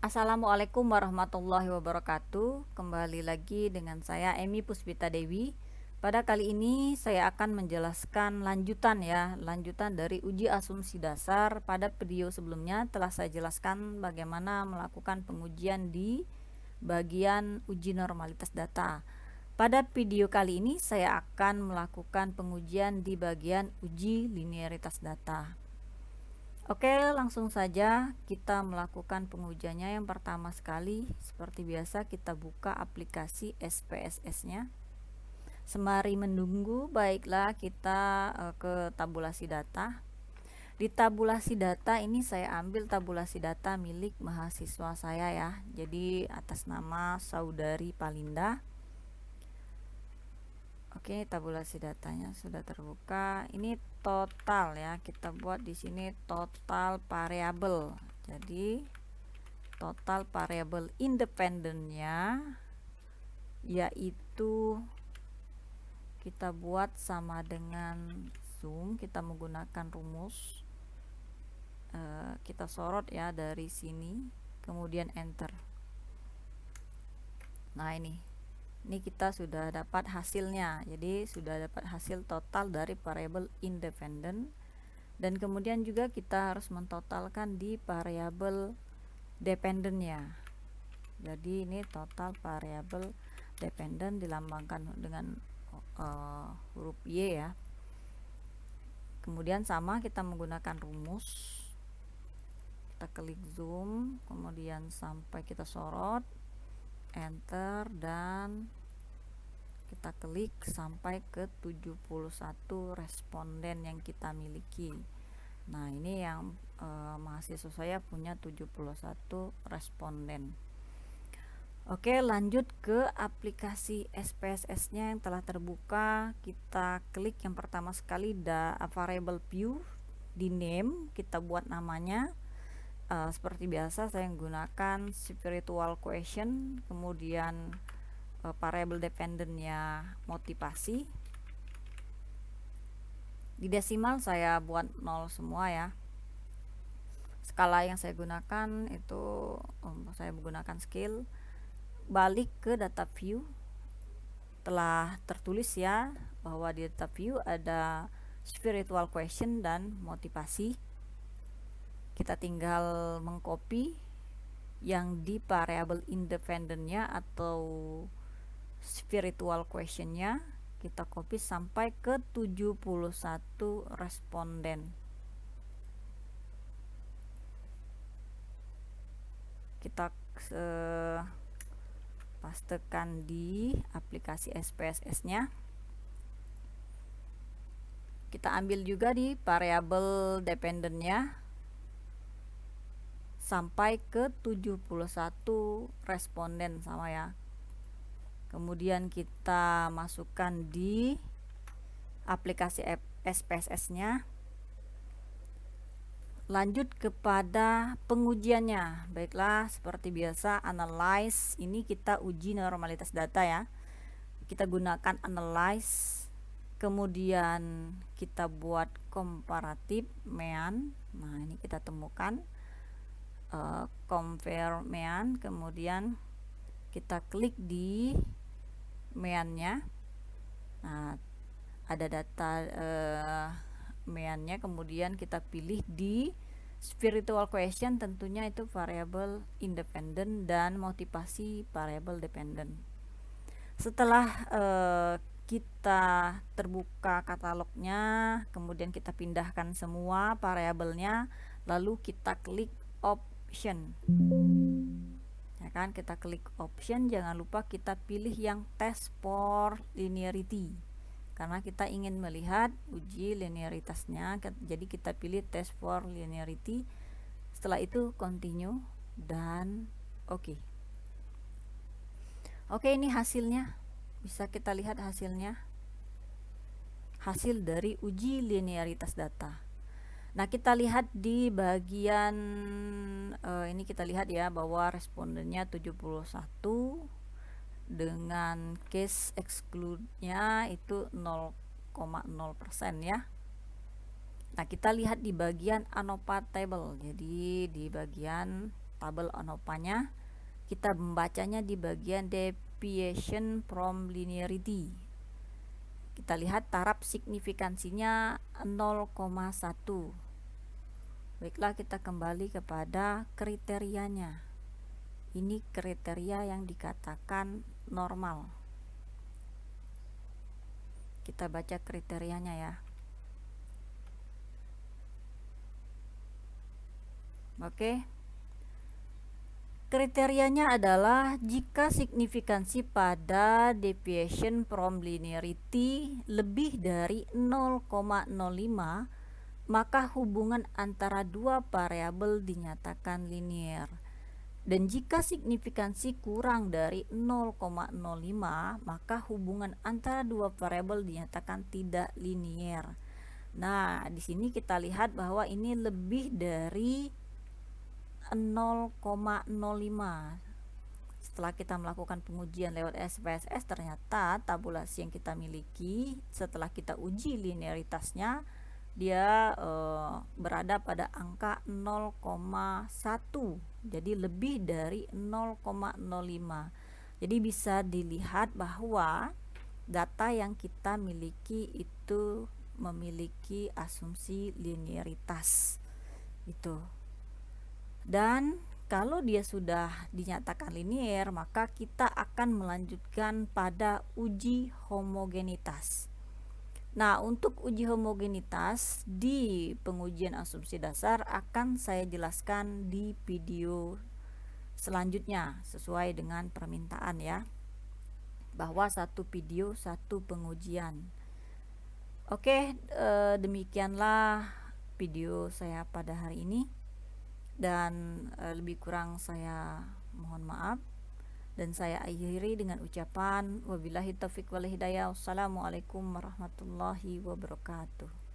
Assalamualaikum warahmatullahi wabarakatuh. Kembali lagi dengan saya Emi Puspita Dewi. Pada kali ini saya akan menjelaskan lanjutan dari uji asumsi dasar. Pada video sebelumnya telah saya jelaskan bagaimana melakukan pengujian di bagian uji normalitas data. Pada video kali ini saya akan melakukan pengujian di bagian uji linearitas data. Oke, langsung saja kita melakukan pengujiannya. Yang pertama sekali, seperti biasa kita buka aplikasi SPSS-nya. Sembari menunggu, baiklah kita ke tabulasi data. Di tabulasi data ini saya ambil tabulasi data milik mahasiswa saya ya. Jadi atas nama Saudari Palinda. Oke, tabulasi datanya sudah terbuka. Ini total ya. Kita buat di sini total variabel. Jadi total variabel independennya yaitu kita buat sama dengan zoom. Kita menggunakan rumus. Kita sorot ya dari sini, kemudian enter. Nah, ini kita sudah dapat hasilnya. Jadi sudah dapat hasil total dari variabel independen, dan kemudian juga kita harus mentotalkan di variabel dependennya. Jadi ini total variabel dependen dilambangkan dengan huruf Y ya. Kemudian sama kita menggunakan rumus. Kita klik zoom, kemudian sampai kita sorot, enter, dan kita klik sampai ke 71 responden yang kita miliki. Nah, ini yang mahasiswa saya punya 71 responden. Oke, lanjut ke aplikasi SPSS-nya yang telah terbuka. Kita klik yang pertama sekali variable view, di name kita buat namanya. Seperti biasa saya menggunakan spiritual question, kemudian variable dependennya motivasi. Di desimal saya buat 0 semua ya. Skala yang saya gunakan itu saya menggunakan scale. Balik ke data view, telah tertulis ya bahwa di data view ada spiritual question dan motivasi. Kita tinggal mengcopy yang di variable independennya atau spiritual questionnya, kita copy sampai ke 71 responden. Kita pastekan di aplikasi SPSS-nya. Kita ambil juga di variable dependennya sampai ke 71 responden sama ya. Kemudian kita masukkan di aplikasi SPSS-nya. Lanjut kepada pengujiannya. Baiklah, seperti biasa analyze, ini kita uji normalitas data ya. Kita gunakan analyze, kemudian kita buat komparatif mean. Nah, ini kita temukan compare mean, kemudian kita klik di meannya. Nah, ada data meannya, kemudian kita pilih di spiritual question, tentunya itu variable independen, dan motivasi variable dependent. Setelah kita terbuka katalognya, kemudian kita pindahkan semua variabelnya, lalu kita klik option ya kan. Kita klik option, jangan lupa kita pilih yang test for linearity karena kita ingin melihat uji linearitasnya. Jadi kita pilih test for linearity. Setelah itu continue dan oke. Oke, ini hasilnya. Bisa kita lihat hasilnya. Hasil dari uji linearitas data. Nah, kita lihat di bagian ini, kita lihat ya bahwa respondennya 71 dengan case exclude-nya itu 0,0% ya. Nah, kita lihat di bagian annotate table. Jadi di bagian tabel ANOVA-nya, kita membacanya di bagian deviation from linearity. Kita lihat taraf signifikansinya 0,1. Baiklah, kita kembali kepada kriterianya. Ini kriteria yang dikatakan normal. Kita baca kriterianya ya. Oke. Kriterianya adalah jika signifikansi pada deviation from linearity lebih dari 0,05, maka hubungan antara dua variabel dinyatakan linear. Dan jika signifikansi kurang dari 0,05, maka hubungan antara dua variabel dinyatakan tidak linear. Nah, di sini kita lihat bahwa ini lebih dari 0,05. Setelah kita melakukan pengujian lewat SPSS, ternyata tabulasi yang kita miliki setelah kita uji linearitasnya, dia berada pada angka 0,1, jadi lebih dari 0,05. Jadi bisa dilihat bahwa data yang kita miliki itu memiliki asumsi linearitas itu. Dan kalau dia sudah dinyatakan linear, maka kita akan melanjutkan pada uji homogenitas. Nah, untuk uji homogenitas di pengujian asumsi dasar akan saya jelaskan di video selanjutnya sesuai dengan permintaan ya, bahwa satu video satu pengujian. Oke, demikianlah video saya pada hari ini, dan lebih kurang saya mohon maaf, dan saya akhiri dengan ucapan wabillahi taufiq wal hidayah. Wassalamualaikum warahmatullahi wabarakatuh.